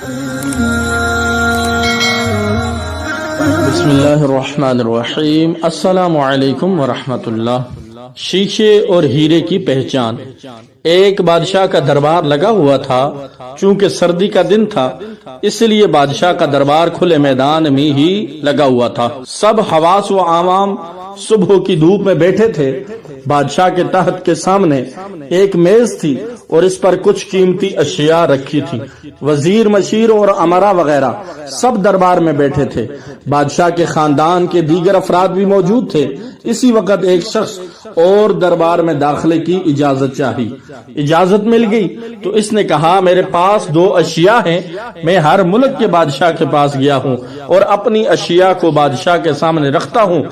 بسم اللہ الرحمن الرحیم۔ السلام علیکم ورحمۃ اللہ۔ شیشے اور ہیرے کی پہچان۔ ایک بادشاہ کا دربار لگا ہوا تھا۔ چونکہ سردی کا دن تھا اس لیے بادشاہ کا دربار کھلے میدان میں ہی لگا ہوا تھا۔ سب حواس و عوام صبح کی دھوپ میں بیٹھے تھے۔ بادشاہ کے تحت کے سامنے ایک میز تھی اور اس پر کچھ قیمتی اشیاء رکھی تھی۔ وزیر، مشیر اور امرا وغیرہ سب دربار میں بیٹھے تھے۔ بادشاہ کے خاندان کے دیگر افراد بھی موجود تھے۔ اسی وقت ایک شخص اور دربار میں داخلے کی اجازت چاہی۔ اجازت مل گئی تو اس نے کہا، میرے پاس 2 اشیاء ہیں۔ میں ہر ملک کے بادشاہ کے پاس گیا ہوں اور اپنی اشیاء کو بادشاہ کے سامنے رکھتا ہوں،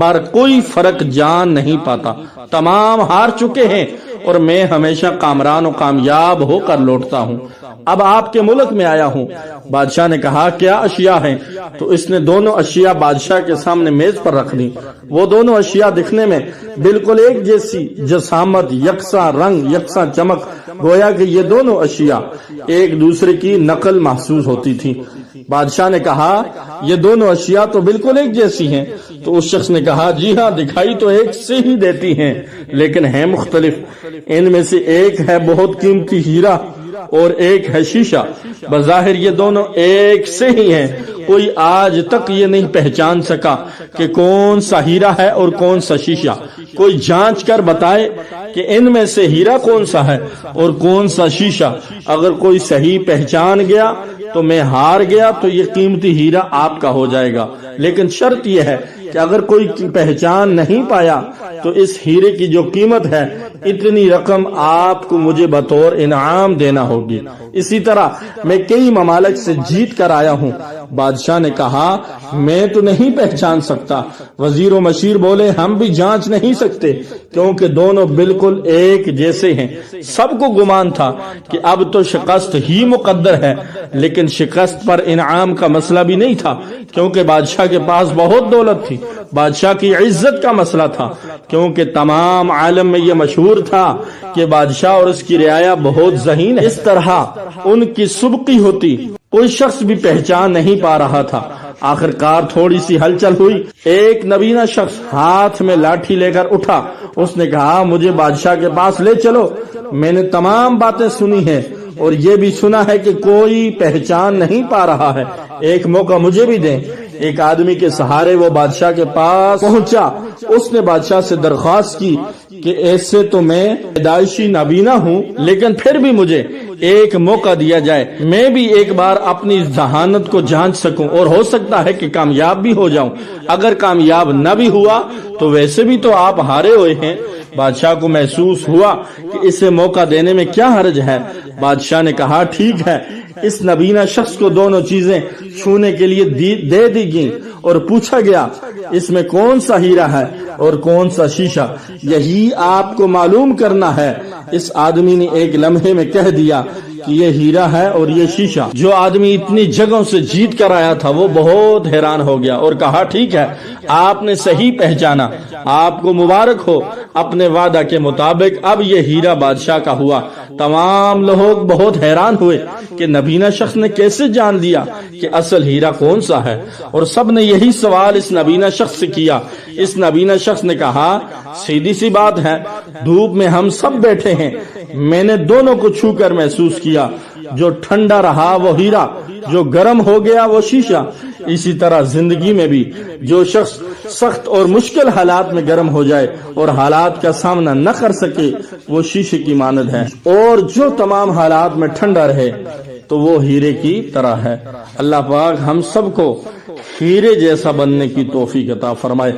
پر کوئی فرق جان نہیں پاتا۔ تمام ہار چکے ہیں اور میں ہمیشہ کامران و کامیاب ہو کر لوٹتا ہوں۔ اب آپ کے ملک میں آیا ہوں۔ بادشاہ نے کہا، کیا اشیاء ہیں؟ تو اس نے دونوں اشیاء بادشاہ کے سامنے میز پر رکھ دی۔ وہ دونوں اشیاء دکھنے میں بالکل ایک جیسی، جسامت، یکساں رنگ، یکساں چمک، گویا کہ یہ دونوں اشیاء ایک دوسرے کی نقل محسوس ہوتی تھی۔ بادشاہ نے کہا، یہ دونوں اشیاء تو بالکل ایک جیسی ہیں۔ تو اس شخص نے کہا، جی ہاں، دکھائی تو ایک سے ہی دیتی ہیں لیکن ہیں مختلف۔ ان میں سے ایک ہے بہت قیمتی ہیرا اور ایک ہے شیشہ۔ بظاہر یہ دونوں ایک سے ہی ہیں۔ کوئی آج تک یہ نہیں پہچان سکا کہ کون سا ہیرا ہے اور کون سا شیشہ۔ کوئی جانچ کر بتائے کہ ان میں سے ہیرا کون سا ہے اور کون سا شیشہ۔ اگر کوئی صحیح پہچان گیا تو میں ہار گیا تو یہ قیمتی ہیرا آپ کا ہو جائے گا، لیکن شرط یہ ہے کہ اگر کوئی پہچان نہیں پایا تو اس ہیرے کی جو قیمت ہے اتنی رقم آپ کو مجھے بطور انعام دینا ہوگی۔ اسی طرح میں کئی ممالک سے جیت کر آیا ہوں۔ بادشاہ نے کہا، میں تو نہیں پہچان سکتا۔ وزیر و مشیر بولے، ہم بھی جانچ نہیں سکتے کیونکہ دونوں بالکل ایک جیسے ہیں۔ سب کو گمان تھا کہ اب تو شکست ہی مقدر ہے، لیکن شکست پر انعام کا مسئلہ بھی نہیں تھا کیونکہ بادشاہ کے پاس بہت دولت تھی۔ بادشاہ کی عزت کا مسئلہ تھا کیونکہ تمام عالم میں یہ مشہور تھا کہ بادشاہ اور اس کی رعایا بہت ذہین ہے۔ اس طرح ان کی سبقی ہوتی، کوئی شخص بھی پہچان نہیں پا رہا تھا۔ آخر کار تھوڑی سی ہلچل ہوئی۔ ایک نبینا شخص ہاتھ میں لاٹھی لے کر اٹھا۔ اس نے کہا، مجھے بادشاہ کے پاس لے چلو۔ میں نے تمام باتیں سنی ہیں اور یہ بھی سنا ہے کہ کوئی پہچان نہیں پا رہا ہے۔ ایک موقع مجھے بھی دیں۔ ایک آدمی کے سہارے وہ بادشاہ کے پاس پہنچا۔ اس نے بادشاہ سے درخواست کی کہ ایسے تو میں پیدائشی نابینا ہوں، لیکن پھر بھی مجھے ایک موقع دیا جائے، میں بھی ایک بار اپنی ذہانت کو جانچ سکوں اور ہو سکتا ہے کہ کامیاب بھی ہو جاؤں۔ اگر کامیاب نہ بھی ہوا تو ویسے بھی تو آپ ہارے ہوئے ہیں۔ بادشاہ کو محسوس ہوا کہ اسے موقع دینے میں کیا حرج ہے۔ بادشاہ نے کہا، ٹھیک ہے۔ اس نبینا شخص کو دونوں چیزیں چھونے کے لیے دے دی گئیں اور پوچھا گیا، اس میں کون سا ہیرا ہے اور کون سا شیشہ؟ یہی آپ کو معلوم کرنا ہے۔ اس آدمی نے ایک لمحے میں کہہ دیا کہ یہ ہیرا ہے اور یہ شیشہ۔ جو آدمی اتنی جگہوں سے جیت کر آیا تھا وہ بہت حیران ہو گیا اور کہا، ٹھیک ہے، آپ نے صحیح پہچانا، آپ کو مبارک ہو۔ اپنے وعدہ کے مطابق اب یہ ہیرا بادشاہ کا ہوا۔ تمام لوگ بہت حیران ہوئے کہ نبینا شخص نے کیسے جان لیا کہ اصل ہیرا کون سا ہے، اور سب نے یہی سوال اس نبینا شخص سے کیا۔ اس نبینا شخص نے کہا، سیدھی سی بات ہے، دھوپ میں ہم سب بیٹھے ہیں، میں نے دونوں کو چھو کر محسوس کیا۔ جو ٹھنڈا رہا وہ ہیرا، جو گرم ہو گیا وہ شیشہ۔ اسی طرح زندگی میں بھی جو شخص سخت اور مشکل حالات میں گرم ہو جائے اور حالات کا سامنا نہ کر سکے وہ شیشے کی مانند ہے، اور جو تمام حالات میں ٹھنڈا رہے تو وہ ہیرے کی طرح ہے۔ اللہ پاک ہم سب کو ہیرے جیسا بننے کی توفیق عطا فرمائے۔